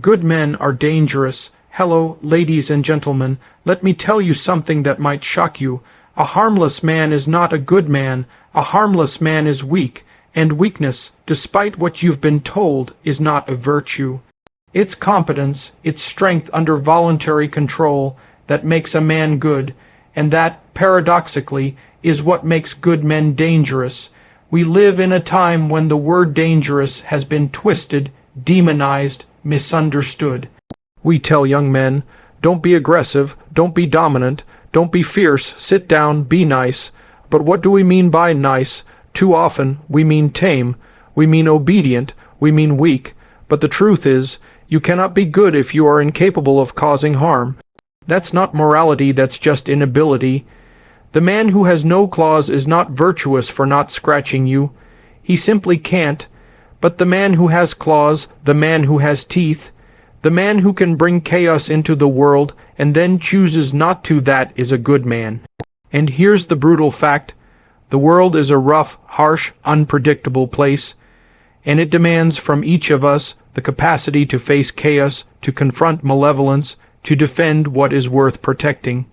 Good men are dangerous. Hello, ladies and gentlemen, let me tell you something that might shock you. A harmless man is not a good man. A harmless man is weak, and weakness, despite what you've been told, is not a virtue. It's competence, it's strength under voluntary control that makes a man good, and that, paradoxically, is what makes good men dangerous. We live in a time when the word dangerous has been twisted, demonized, misunderstood. We tell young men, don't be aggressive, don't be dominant, don't be fierce, sit down, be nice. But what do we mean by nice? Too often, we mean tame, we mean obedient, we mean weak. But the truth is, you cannot be good if you are incapable of causing harm. That's not morality, that's just inability. The man who has no claws is not virtuous for not scratching you. He simply can't. But the man who has claws, the man who has teeth, the man who can bring chaos into the world and then chooses not to, that is a good man. And here's the brutal fact. The world is a rough, harsh, unpredictable place, and it demands from each of us the capacity to face chaos, to confront malevolence, to defend what is worth protecting.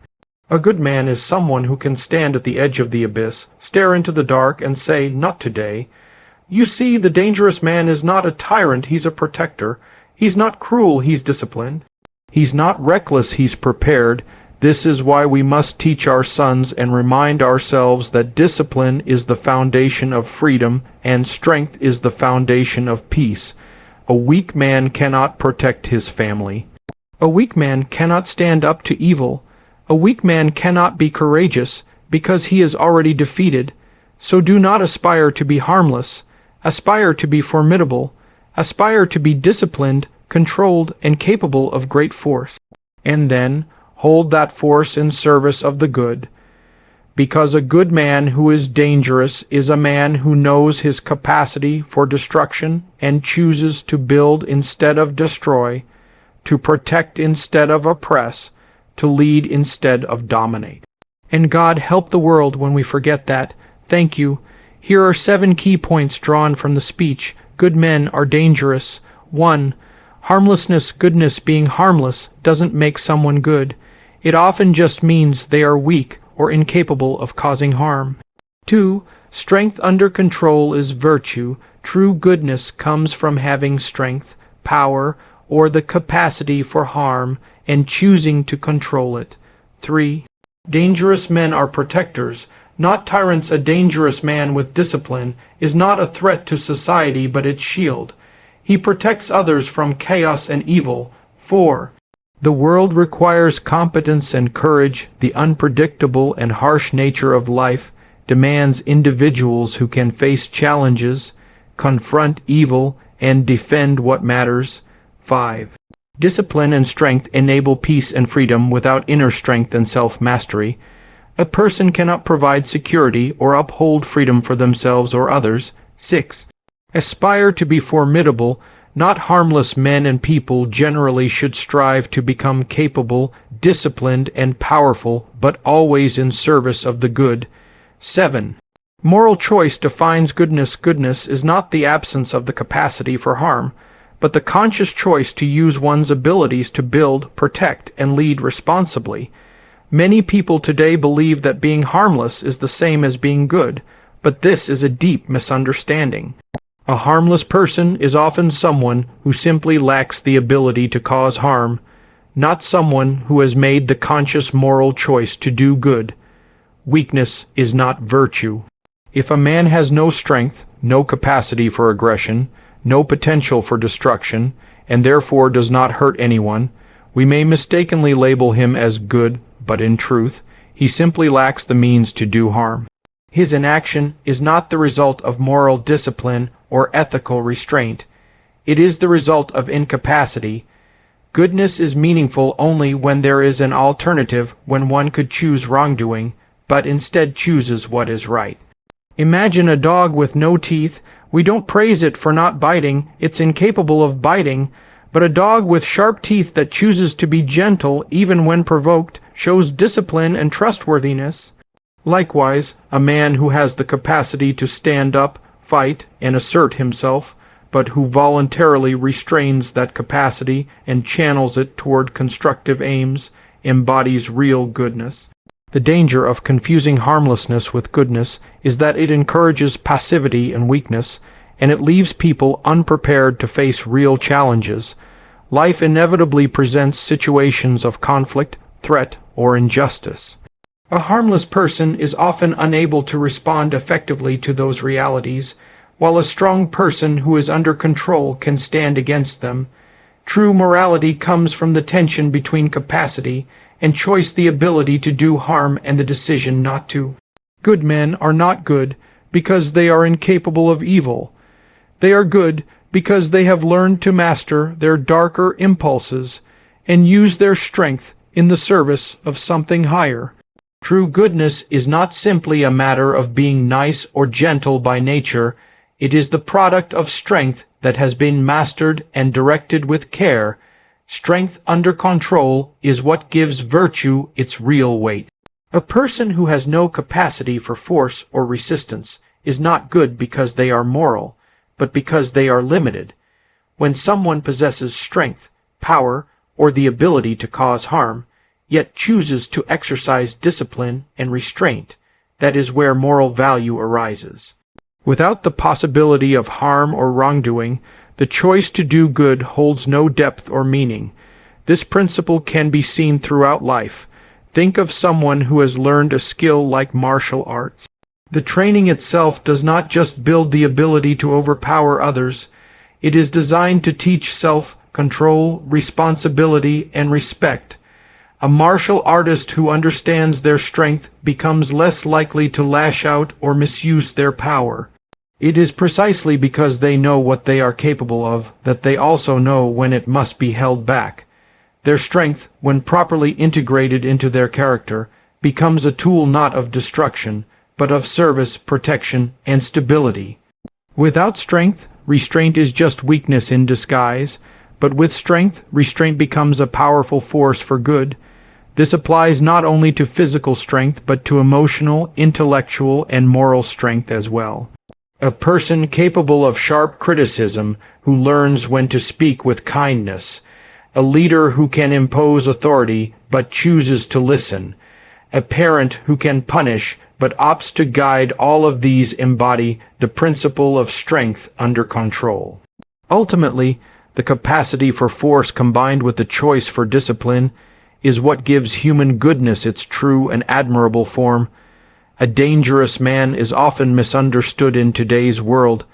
A good man is someone who can stand at the edge of the abyss, stare into the dark, and say, "Not today." You see, the dangerous man is not a tyrant, he's a protector. He's not cruel, he's disciplined. He's not reckless, he's prepared. This is why we must teach our sons and remind ourselves that discipline is the foundation of freedom and strength is the foundation of peace. A weak man cannot protect his family. A weak man cannot stand up to evil. A weak man cannot be courageous because he is already defeated. So do not aspire to be harmless. Aspire to be formidable. Aspire to be disciplined, controlled, and capable of great force. And then hold that force in service of the good. Because a good man who is dangerous is a man who knows his capacity for destruction and chooses to build instead of destroy, to protect instead of oppress, to lead instead of dominate. And God help the world when we forget that. Thank you. Here are 7 key points drawn from the speech. Good men are dangerous. 1. Harmlessness, goodness, being harmless doesn't make someone good. It often just means they are weak or incapable of causing harm. 2. Strength under control is virtue. True goodness comes from having strength, power, or the capacity for harm and choosing to control it. 3. Dangerous men are protectors, not tyrants. A dangerous man with discipline is not a threat to society but its shield. He protects others from chaos and evil. 4. The world requires competence and courage. The unpredictable and harsh nature of life demands individuals who can face challenges, confront evil, and defend what matters. 5. Discipline and strength enable peace and freedom without inner strength and self-mastery. A person cannot provide security or uphold freedom for themselves or others. 6. Aspire to be formidable. Not harmless men and people generally should strive to become capable, disciplined, and powerful, but always in service of the good. 7. Moral choice defines goodness. Goodness is not the absence of the capacity for harm, but the conscious choice to use one's abilities to build, protect, and lead responsibly. Many people today believe that being harmless is the same as being good, but this is a deep misunderstanding. A harmless person is often someone who simply lacks the ability to cause harm, not someone who has made the conscious moral choice to do good. Weakness is not virtue. If a man has no strength, no capacity for aggression, no potential for destruction, and therefore does not hurt anyone, we may mistakenly label him as good, but in truth, he simply lacks the means to do harm. His inaction is not the result of moral discipline or ethical restraint. It is the result of incapacity. Goodness is meaningful only when there is an alternative, when one could choose wrongdoing, but instead chooses what is right. Imagine a dog with no teeth. We don't praise it for not biting. It's incapable of biting. But a dog with sharp teeth that chooses to be gentle even when provoked shows discipline and trustworthiness. Likewise, a man who has the capacity to stand up, fight, and assert himself but who voluntarily restrains that capacity and channels it toward constructive aims, embodies real goodness. The danger of confusing harmlessness with goodness is that it encourages passivity and weakness, and it leaves people unprepared to face real challenges. Life inevitably presents situations of conflict, threat, or injustice. A harmless person is often unable to respond effectively to those realities, while a strong person who is under control can stand against them. True morality comes from the tension between capacity and choice, the ability to do harm and the decision not to. Good men are not good because they are incapable of evil. They are good because they have learned to master their darker impulses and use their strength in the service of something higher. True goodness is not simply a matter of being nice or gentle by nature. It is the product of strength that has been mastered and directed with care. Strength under control is what gives virtue its real weight. A person who has no capacity for force or resistance is not good because they are moral, but because they are limited. When someone possesses strength, power, or the ability to cause harm, yet chooses to exercise discipline and restraint, that is where moral value arises. Without the possibility of harm or wrongdoing, the choice to do good holds no depth or meaning. This principle can be seen throughout life. Think of someone who has learned a skill like martial arts. The training itself does not just build the ability to overpower others. It is designed to teach self-control, responsibility, and respect. A martial artist who understands their strength becomes less likely to lash out or misuse their power. It is precisely because they know what they are capable of that they also know when it must be held back. Their strength, when properly integrated into their character, becomes a tool not of destruction, but of service, protection, and stability. Without strength, restraint is just weakness in disguise, but with strength, restraint becomes a powerful force for good. This applies not only to physical strength, but to emotional, intellectual, and moral strength as well. A person capable of sharp criticism, who learns when to speak with kindness. A leader who can impose authority, but chooses to listen. A parent who can punish, but opts to guide. All of these embody the principle of strength under control. Ultimately, the capacity for force combined with the choice for discipline is what gives human goodness its true and admirable form. A dangerous man is often misunderstood in today's world.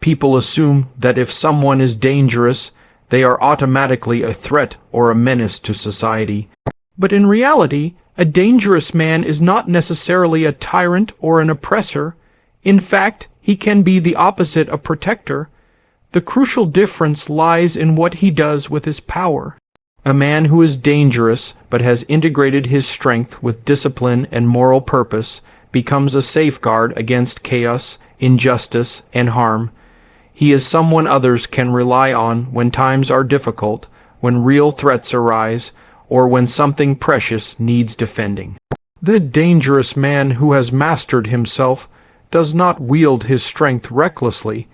People assume that if someone is dangerous, they are automatically a threat or a menace to society. But in reality, a dangerous man is not necessarily a tyrant or an oppressor. In fact, he can be the opposite, a protector. The crucial difference lies in what he does with his power. A man who is dangerous but has integrated his strength with discipline and moral purpose becomes a safeguard against chaos, injustice, and harm. He is someone others can rely on when times are difficult, when real threats arise, or when something precious needs defending. The dangerous man who has mastered himself does not wield his strength recklessly.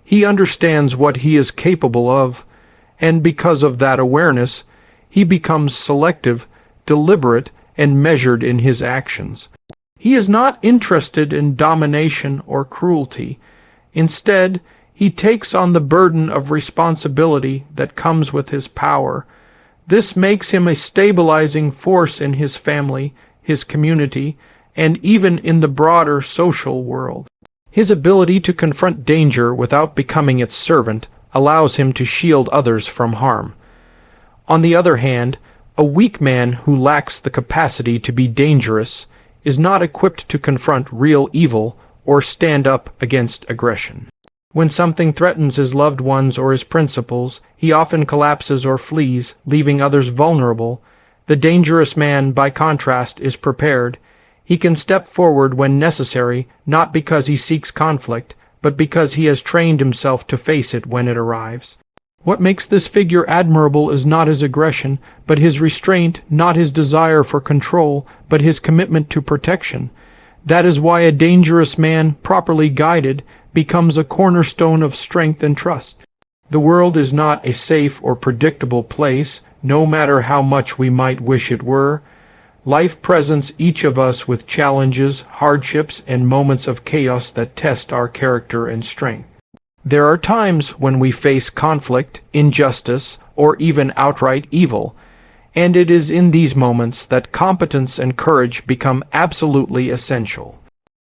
He understands what he is capable of, and because of that awareness, he becomes selective, deliberate, and measured in his actions. He is not interested in domination or cruelty. Instead, he takes on the burden of responsibility that comes with his power. This makes him a stabilizing force in his family, his community, and even in the broader social world. His ability to confront danger without becoming its servant allows him to shield others from harm. On the other hand, a weak man who lacks the capacity to be dangerous is not equipped to confront real evil or stand up against aggression. When something threatens his loved ones or his principles, he often collapses or flees, leaving others vulnerable. The dangerous man, by contrast, is prepared. He can step forward when necessary, not because he seeks conflict, but because he has trained himself to face it when it arrives. What makes this figure admirable is not his aggression, but his restraint, not his desire for control, but his commitment to protection. That is why a dangerous man, properly guided, becomes a cornerstone of strength and trust. The world is not a safe or predictable place, no matter how much we might wish it were. Life presents each of us with challenges, hardships, and moments of chaos that test our character and strength. There are times when we face conflict, injustice, or even outright evil, and it is in these moments that competence and courage become absolutely essential.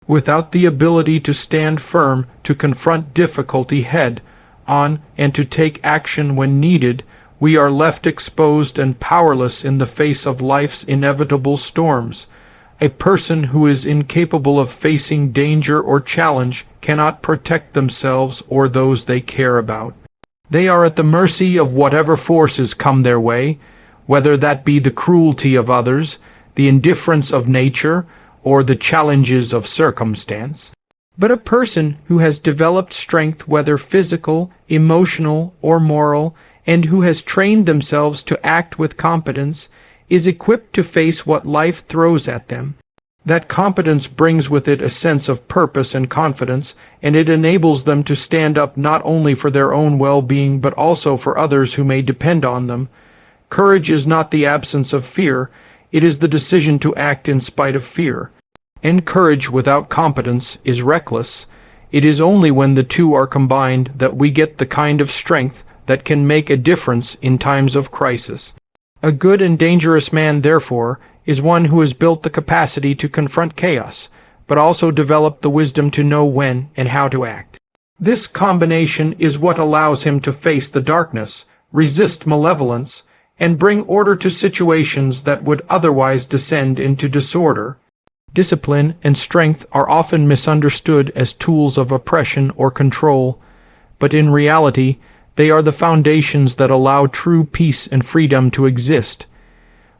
Without the ability to stand firm, to confront difficulty head on, and to take action when needed, we are left exposed and powerless in the face of life's inevitable storms. A person who is incapable of facing danger or challenge cannot protect themselves or those they care about. They are at the mercy of whatever forces come their way, whether that be the cruelty of others, the indifference of nature, or the challenges of circumstance. But a person who has developed strength, whether physical, emotional, or moral, and who has trained themselves to act with competence, is equipped to face what life throws at them. That competence brings with it a sense of purpose and confidence, and it enables them to stand up not only for their own well-being but also for others who may depend on them. Courage is not the absence of fear, it is the decision to act in spite of fear. And courage without competence is reckless. It is only when the two are combined that we get the kind of strength that can make a difference in times of crisis. A good and dangerous man, therefore, is one who has built the capacity to confront chaos, but also developed the wisdom to know when and how to act. This combination is what allows him to face the darkness, resist malevolence, and bring order to situations that would otherwise descend into disorder. Discipline and strength are often misunderstood as tools of oppression or control, but in reality, they are the foundations that allow true peace and freedom to exist.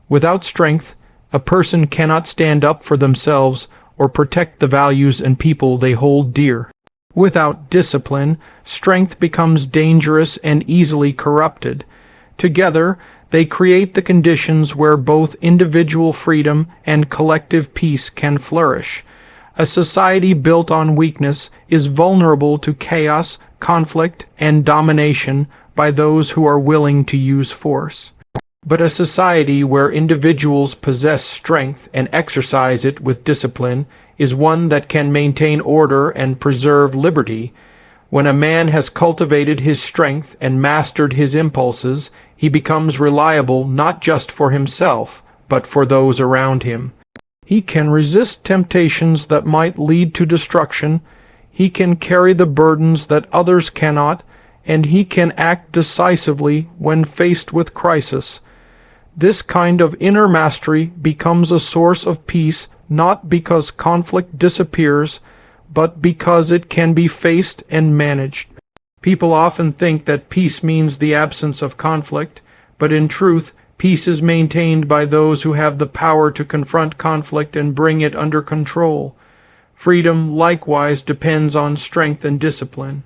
Without strength, a person cannot stand up for themselves or protect the values and people they hold dear. Without discipline, strength becomes dangerous and easily corrupted. Together, they create the conditions where both individual freedom and collective peace can flourish. A society built on weakness is vulnerable to chaos, conflict, and domination by those who are willing to use force. But a society where individuals possess strength and exercise it with discipline is one that can maintain order and preserve liberty. When a man has cultivated his strength and mastered his impulses, he becomes reliable not just for himself, but for those around him. He can resist temptations that might lead to destruction, he can carry the burdens that others cannot, and he can act decisively when faced with crisis. This kind of inner mastery becomes a source of peace not because conflict disappears, but because it can be faced and managed. People often think that peace means the absence of conflict, but in truth, peace is maintained by those who have the power to confront conflict and bring it under control. Freedom, likewise, depends on strength and discipline.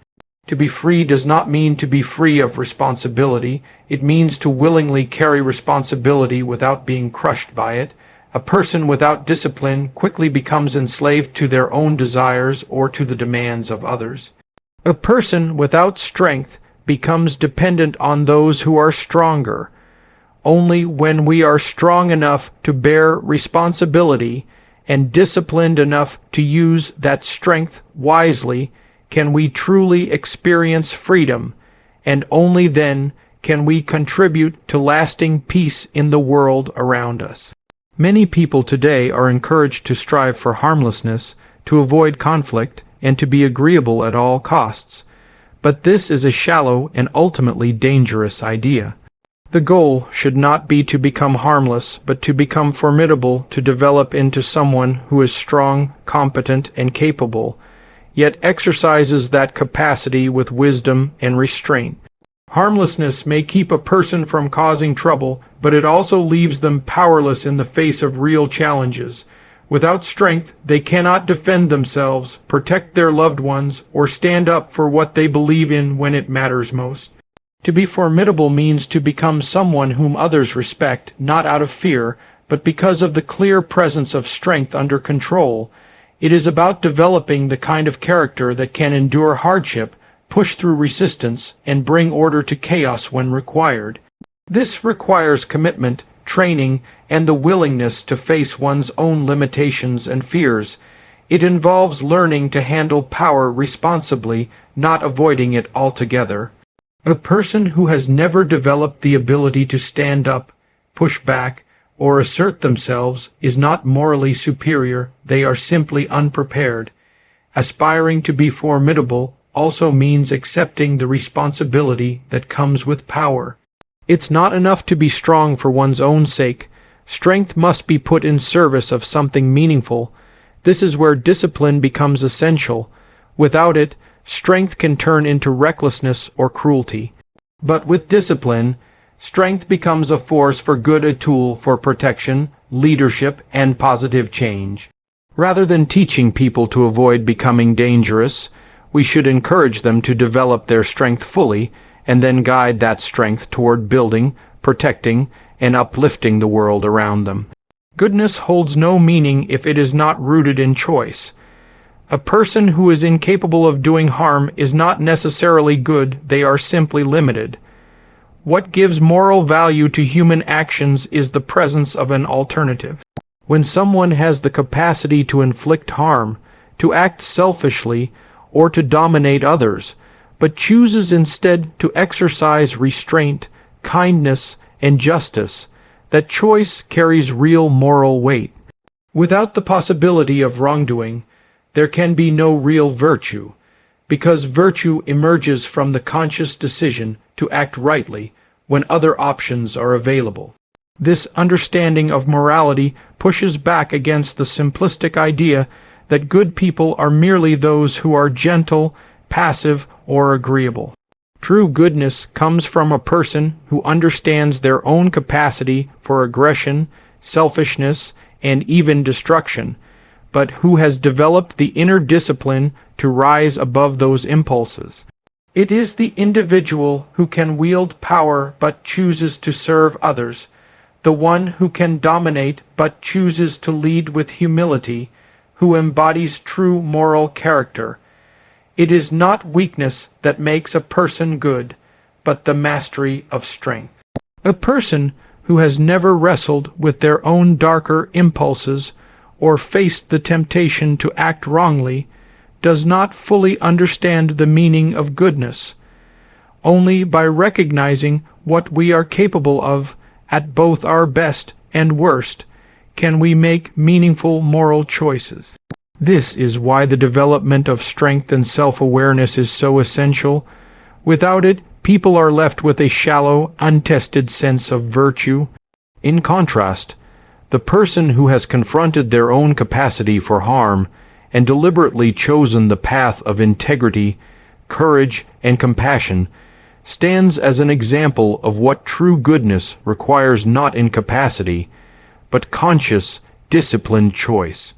To be free does not mean to be free of responsibility. It means to willingly carry responsibility without being crushed by it. A person without discipline quickly becomes enslaved to their own desires or to the demands of others. A person without strength becomes dependent on those who are stronger. Only when we are strong enough to bear responsibility and disciplined enough to use that strength wisely can we truly experience freedom, and only then can we contribute to lasting peace in the world around us. Many people today are encouraged to strive for harmlessness, to avoid conflict, and to be agreeable at all costs. But this is a shallow and ultimately dangerous idea. The goal should not be to become harmless, but to become formidable, to develop into someone who is strong, competent, and capable, yet exercises that capacity with wisdom and restraint. Harmlessness may keep a person from causing trouble, but it also leaves them powerless in the face of real challenges. Without strength, they cannot defend themselves, protect their loved ones, or stand up for what they believe in when it matters most. To be formidable means to become someone whom others respect, not out of fear, but because of the clear presence of strength under control. It is about developing the kind of character that can endure hardship, push through resistance, and bring order to chaos when required. This requires commitment, training, and the willingness to face one's own limitations and fears. It involves learning to handle power responsibly, not avoiding it altogether. A person who has never developed the ability to stand up, push back, or assert themselves is not morally superior, they are simply unprepared. Aspiring to be formidable also means accepting the responsibility that comes with power. It's not enough to be strong for one's own sake. Strength must be put in service of something meaningful. This is where discipline becomes essential. Without it, strength can turn into recklessness or cruelty. But with discipline, strength becomes a force for good, a tool for protection, leadership, and positive change. Rather than teaching people to avoid becoming dangerous, we should encourage them to develop their strength fully and then guide that strength toward building, protecting, and uplifting the world around them. Goodness holds no meaning if it is not rooted in choice. A person who is incapable of doing harm is not necessarily good, they are simply limited. What gives moral value to human actions is the presence of an alternative. When someone has the capacity to inflict harm, to act selfishly, or to dominate others, but chooses instead to exercise restraint, kindness, and justice, that choice carries real moral weight. Without the possibility of wrongdoing, there can be no real virtue, because virtue emerges from the conscious decision to act rightly when other options are available. This understanding of morality pushes back against the simplistic idea that good people are merely those who are gentle, passive, or agreeable. True goodness comes from a person who understands their own capacity for aggression, selfishness, and even destruction, but who has developed the inner discipline to rise above those impulses. It is the individual who can wield power but chooses to serve others, the one who can dominate but chooses to lead with humility, who embodies true moral character. It is not weakness that makes a person good, but the mastery of strength. A person who has never wrestled with their own darker impulses or faced the temptation to act wrongly does not fully understand the meaning of goodness. Only by recognizing what we are capable of at both our best and worst can we make meaningful moral choices. This is why the development of strength and self-awareness is so essential. Without it, people are left with a shallow, untested sense of virtue. In contrast, the person who has confronted their own capacity for harm and deliberately chosen the path of integrity, courage, and compassion stands as an example of what true goodness requires, not incapacity, but conscious, disciplined choice.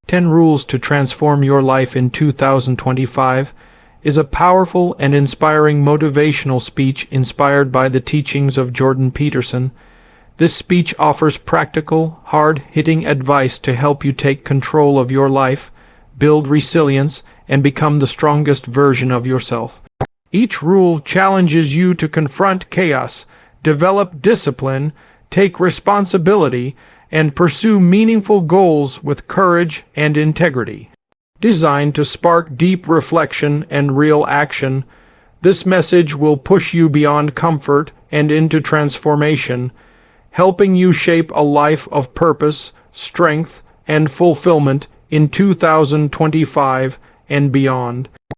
10 Rules to Transform Your Life in 2025 is a powerful and inspiring motivational speech inspired by the teachings of Jordan Peterson. This speech offers practical, hard-hitting advice to help you take control of your life, build resilience, and become the strongest version of yourself. Each rule challenges you to confront chaos, develop discipline, take responsibility, and pursue meaningful goals with courage and integrity. Designed to spark deep reflection and real action, this message will push you beyond comfort and into transformation, helping you shape a life of purpose, strength, and fulfillment in 2025 and beyond.